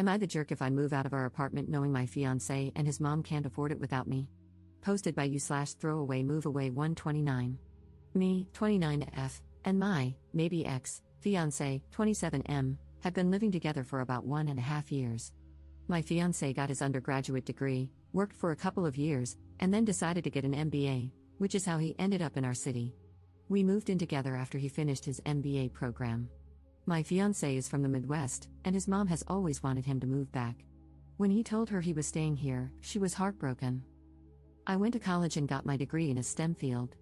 Am I the jerk if I move out of our apartment knowing my fiancé and his mom can't afford it without me? Posted by you/throwaway move away 129. Me, 29F, and my, maybe ex, fiancé, 27M, have been living together for about 1.5 years. My fiancé got his undergraduate degree, worked for a couple of years, and then decided to get an MBA, which is how he ended up in our city. We moved in together after he finished his MBA program. My fiancé is from the Midwest, and his mom has always wanted him to move back. When he told her he was staying here, she was heartbroken. I went to college and got my degree in a STEM field.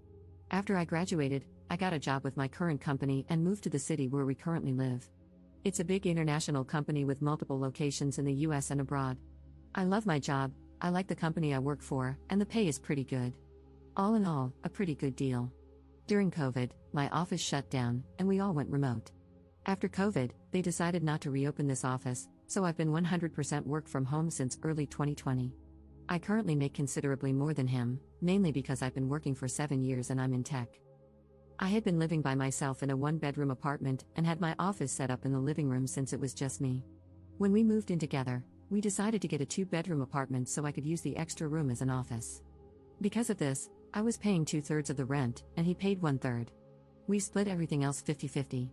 After I graduated, I got a job with my current company and moved to the city where we currently live. It's a big international company with multiple locations in the US and abroad. I love my job, I like the company I work for, and the pay is pretty good. All in all, a pretty good deal. During COVID, my office shut down, and we all went remote. After COVID, they decided not to reopen this office, so I've been 100% work from home since early 2020. I currently make considerably more than him, mainly because I've been working for 7 years and I'm in tech. I had been living by myself in a 1-bedroom apartment and had my office set up in the living room since it was just me. When we moved in together, we decided to get a 2-bedroom apartment so I could use the extra room as an office. Because of this, I was paying 2/3 of the rent, and he paid 1/3. We split everything else 50-50.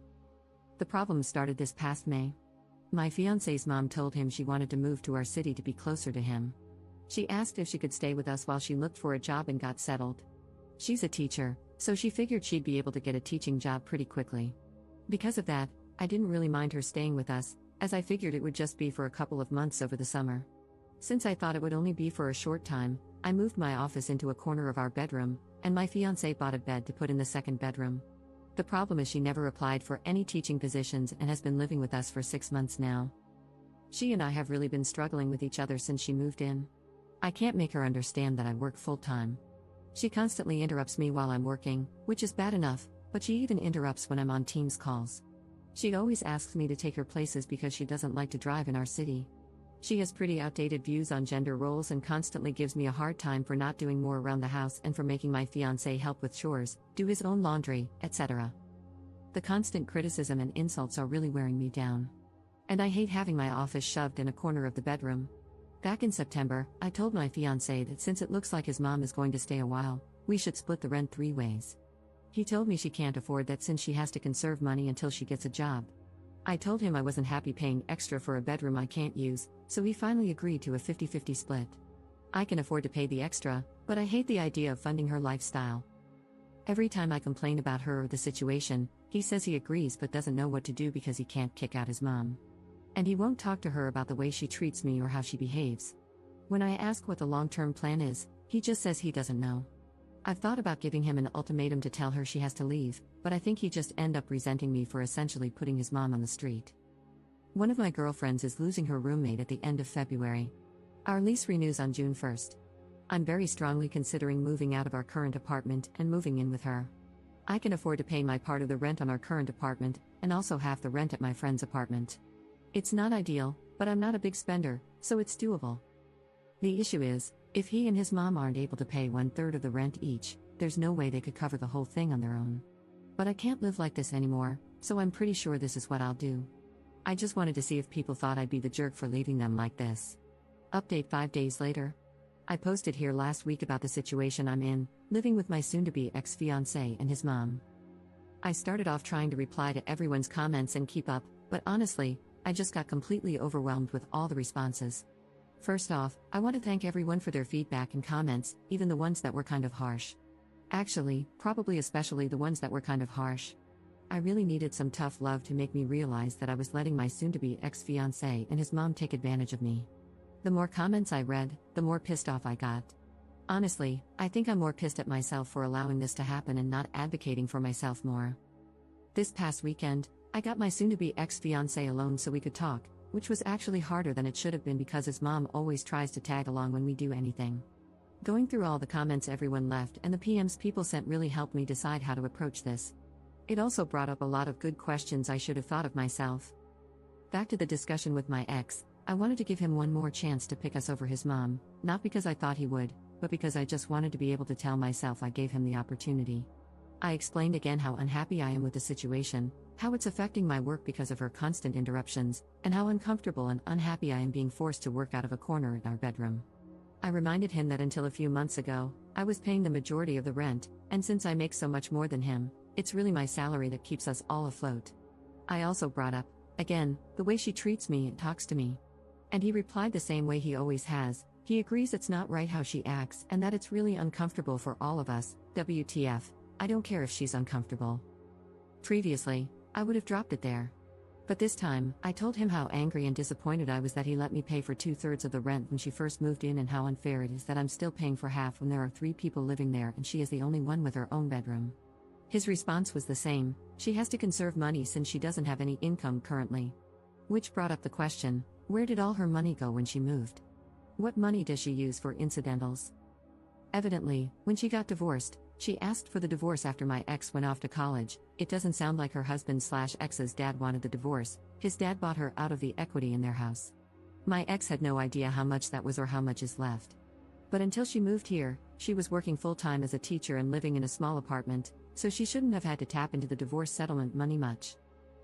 The problem started this past May. My fiancé's mom told him she wanted to move to our city to be closer to him. She asked if she could stay with us while she looked for a job and got settled. She's a teacher, so she figured she'd be able to get a teaching job pretty quickly. Because of that, I didn't really mind her staying with us, as I figured it would just be for a couple of months over the summer. Since I thought it would only be for a short time, I moved my office into a corner of our bedroom, and my fiancé bought a bed to put in the second bedroom. The problem is she never applied for any teaching positions and has been living with us for 6 months now. She and I have really been struggling with each other since she moved in. I can't make her understand that I work full-time. She constantly interrupts me while I'm working, which is bad enough, but she even interrupts when I'm on Teams calls. She always asks me to take her places because she doesn't like to drive in our city. She has pretty outdated views on gender roles and constantly gives me a hard time for not doing more around the house and for making my fiancé help with chores, do his own laundry, etc. The constant criticism and insults are really wearing me down. And I hate having my office shoved in a corner of the bedroom. Back in September, I told my fiancé that since it looks like his mom is going to stay a while, we should split the rent 3 ways. He told me she can't afford that since she has to conserve money until she gets a job. I told him I wasn't happy paying extra for a bedroom I can't use, so he finally agreed to a 50-50 split. I can afford to pay the extra, but I hate the idea of funding her lifestyle. Every time I complain about her or the situation, he says he agrees but doesn't know what to do because he can't kick out his mom. And he won't talk to her about the way she treats me or how she behaves. When I ask what the long-term plan is, he just says he doesn't know. I've thought about giving him an ultimatum to tell her she has to leave, but I think he'd just end up resenting me for essentially putting his mom on the street. One of my girlfriends is losing her roommate at the end of February. Our lease renews on June 1st. I'm very strongly considering moving out of our current apartment and moving in with her. I can afford to pay my part of the rent on our current apartment, and also half the rent at my friend's apartment. It's not ideal, but I'm not a big spender, so it's doable. The issue is, if he and his mom aren't able to pay 1/3 of the rent each, there's no way they could cover the whole thing on their own. But I can't live like this anymore, so I'm pretty sure this is what I'll do. I just wanted to see if people thought I'd be the jerk for leaving them like this. Update 5 days later. I posted here last week about the situation I'm in, living with my soon-to-be ex-fiancé and his mom. I started off trying to reply to everyone's comments and keep up, but honestly, I just got completely overwhelmed with all the responses. First off, I want to thank everyone for their feedback and comments, even the ones that were kind of harsh. Actually, probably especially the ones that were kind of harsh. I really needed some tough love to make me realize that I was letting my soon-to-be ex-fiancé and his mom take advantage of me. The more comments I read, the more pissed off I got. Honestly, I think I'm more pissed at myself for allowing this to happen and not advocating for myself more. This past weekend, I got my soon-to-be ex-fiancé alone so we could talk, which was actually harder than it should have been because his mom always tries to tag along when we do anything. Going through all the comments everyone left and the PMs people sent really helped me decide how to approach this. It also brought up a lot of good questions I should have thought of myself. Back to the discussion with my ex, I wanted to give him one more chance to pick us over his mom, not because I thought he would, but because I just wanted to be able to tell myself I gave him the opportunity. I explained again how unhappy I am with the situation, how it's affecting my work because of her constant interruptions, and how uncomfortable and unhappy I am being forced to work out of a corner in our bedroom. I reminded him that until a few months ago, I was paying the majority of the rent, and since I make so much more than him, it's really my salary that keeps us all afloat. I also brought up, again, the way she treats me and talks to me. And he replied the same way he always has. He agrees it's not right how she acts and that it's really uncomfortable for all of us. WTF, I don't care if she's uncomfortable. Previously, I would have dropped it there. But this time, I told him how angry and disappointed I was that he let me pay for 2/3 of the rent when she first moved in and how unfair it is that I'm still paying for half when there are 3 people living there and she is the only one with her own bedroom. His response was the same: she has to conserve money since she doesn't have any income currently. Which brought up the question, where did all her money go when she moved? What money does she use for incidentals? Evidently, when she got divorced, she asked for the divorce after my ex went off to college. It doesn't sound like her husband/ex's dad wanted the divorce. His dad bought her out of the equity in their house. My ex had no idea how much that was or how much is left. But until she moved here, she was working full-time as a teacher and living in a small apartment, so she shouldn't have had to tap into the divorce settlement money much.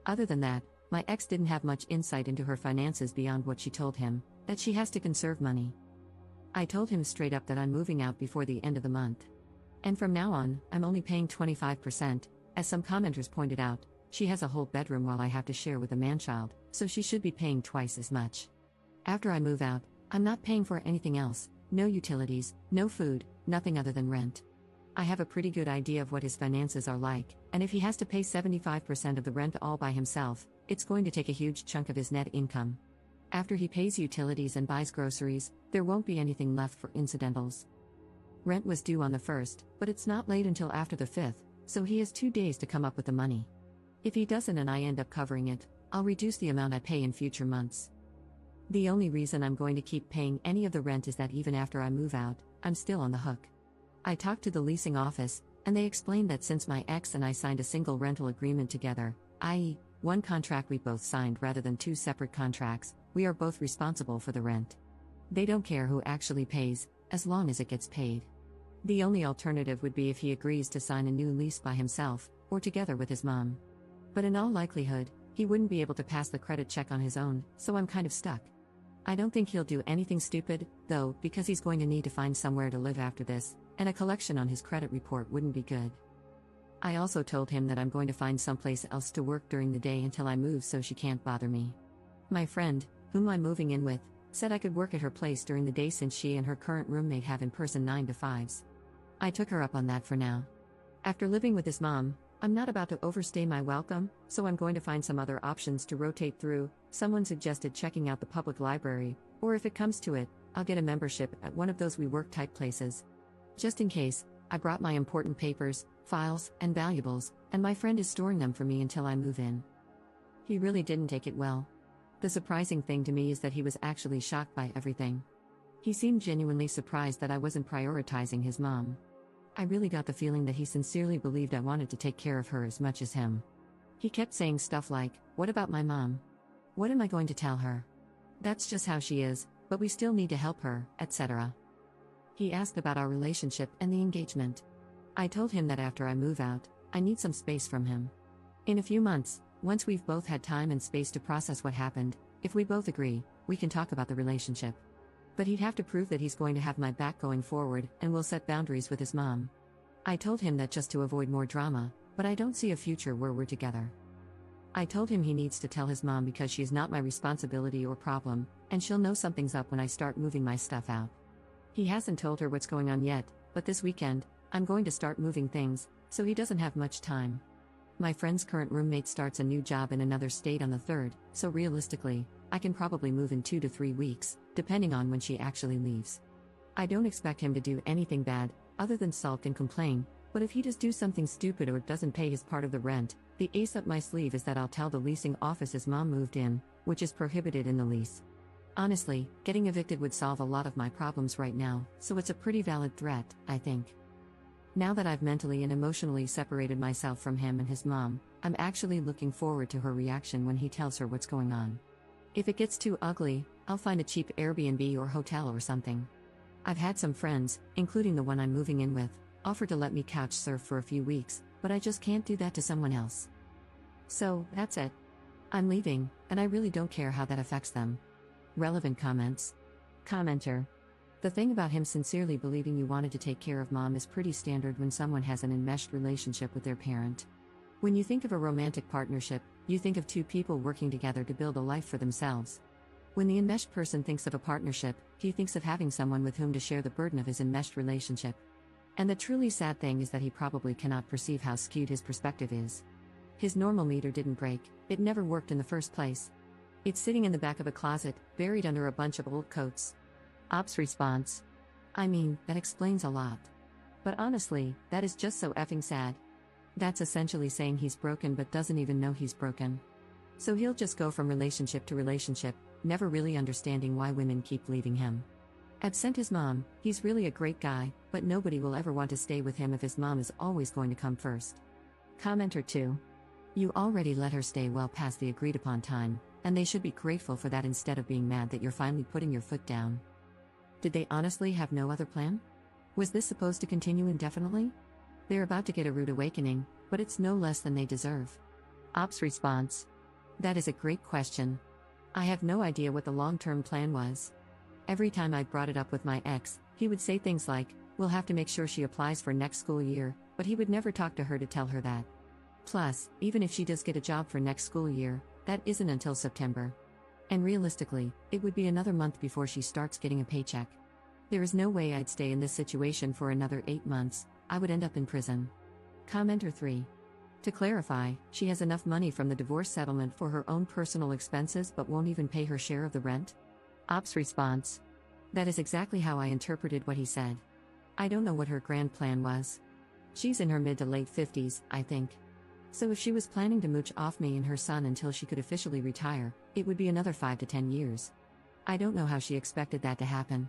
Other than that, my ex didn't have much insight into her finances beyond what she told him, that she has to conserve money. I told him straight up that I'm moving out before the end of the month. And from now on, I'm only paying 25%. As some commenters pointed out, she has a whole bedroom while I have to share with a man-child, so she should be paying twice as much. After I move out, I'm not paying for anything else, no utilities, no food, nothing other than rent. I have a pretty good idea of what his finances are like, and if he has to pay 75% of the rent all by himself, it's going to take a huge chunk of his net income. After he pays utilities and buys groceries, there won't be anything left for incidentals. Rent was due on the 1st, but it's not late until after the 5th, so he has 2 days to come up with the money. If he doesn't and I end up covering it, I'll reduce the amount I pay in future months. The only reason I'm going to keep paying any of the rent is that even after I move out, I'm still on the hook. I talked to the leasing office, and they explained that since my ex and I signed a single rental agreement together, i.e., one contract we both signed rather than 2 separate contracts, we are both responsible for the rent. They don't care who actually pays, as long as it gets paid. The only alternative would be if he agrees to sign a new lease by himself, or together with his mom. But in all likelihood, he wouldn't be able to pass the credit check on his own, so I'm kind of stuck. I don't think he'll do anything stupid, though, because he's going to need to find somewhere to live after this, and a collection on his credit report wouldn't be good. I also told him that I'm going to find someplace else to work during the day until I move so she can't bother me. My friend, whom I'm moving in with, said I could work at her place during the day since she and her current roommate have in-person 9 to 5s. I took her up on that for now. After living with his mom, I'm not about to overstay my welcome, so I'm going to find some other options to rotate through. Someone suggested checking out the public library, or if it comes to it, I'll get a membership at one of those WeWork type places. Just in case, I brought my important papers, files, and valuables, and my friend is storing them for me until I move in. He really didn't take it well. The surprising thing to me is that he was actually shocked by everything. He seemed genuinely surprised that I wasn't prioritizing his mom. I really got the feeling that he sincerely believed I wanted to take care of her as much as him. He kept saying stuff like, "What about my mom? What am I going to tell her? That's just how she is, but we still need to help her," etc. He asked about our relationship and the engagement. I told him that after I move out, I need some space from him. In a few months, once we've both had time and space to process what happened, if we both agree, we can talk about the relationship. But he'd have to prove that he's going to have my back going forward and will set boundaries with his mom. I told him that just to avoid more drama, but I don't see a future where we're together. I told him he needs to tell his mom because she's not my responsibility or problem, and she'll know something's up when I start moving my stuff out. He hasn't told her what's going on yet, but this weekend, I'm going to start moving things, so he doesn't have much time. My friend's current roommate starts a new job in another state on the 3rd, so realistically, I can probably move in 2 to 3 weeks, depending on when she actually leaves. I don't expect him to do anything bad, other than sulk and complain, but if he does do something stupid or doesn't pay his part of the rent, the ace up my sleeve is that I'll tell the leasing office his mom moved in, which is prohibited in the lease. Honestly, getting evicted would solve a lot of my problems right now, so it's a pretty valid threat, I think. Now that I've mentally and emotionally separated myself from him and his mom, I'm actually looking forward to her reaction when he tells her what's going on. If it gets too ugly, I'll find a cheap Airbnb or hotel or something. I've had some friends, including the one I'm moving in with, offer to let me couch surf for a few weeks, but I just can't do that to someone else. So, that's it. I'm leaving, and I really don't care how that affects them. Relevant comments. Commenter. The thing about him sincerely believing you wanted to take care of mom is pretty standard when someone has an enmeshed relationship with their parent. When you think of a romantic partnership, you think of two people working together to build a life for themselves. When the enmeshed person thinks of a partnership, he thinks of having someone with whom to share the burden of his enmeshed relationship. And the truly sad thing is that he probably cannot perceive how skewed his perspective is. His normal meter didn't break, it never worked in the first place. It's sitting in the back of a closet, buried under a bunch of old coats. Ops response. I mean, that explains a lot. But honestly, that is just so effing sad. That's essentially saying he's broken but doesn't even know he's broken. So he'll just go from relationship to relationship, never really understanding why women keep leaving him. Absent his mom, he's really a great guy, but nobody will ever want to stay with him if his mom is always going to come first. Commenter 2. You already let her stay well past the agreed upon time, and they should be grateful for that instead of being mad that you're finally putting your foot down. Did they honestly have no other plan? Was this supposed to continue indefinitely? They're about to get a rude awakening, but it's no less than they deserve. Ops response. That is a great question. I have no idea what the long-term plan was. Every time I brought it up with my ex, he would say things like, we'll have to make sure she applies for next school year, but he would never talk to her to tell her that. Plus, even if she does get a job for next school year, that isn't until September. And realistically, it would be another month before she starts getting a paycheck. There is no way I'd stay in this situation for another 8 months, I would end up in prison. Commenter 3. To clarify, she has enough money from the divorce settlement for her own personal expenses but won't even pay her share of the rent? Ops response. That is exactly how I interpreted what he said. I don't know what her grand plan was. She's in her mid to late 50s, I think. So if she was planning to mooch off me and her son until she could officially retire, it would be another 5 to 10 years. I don't know how she expected that to happen.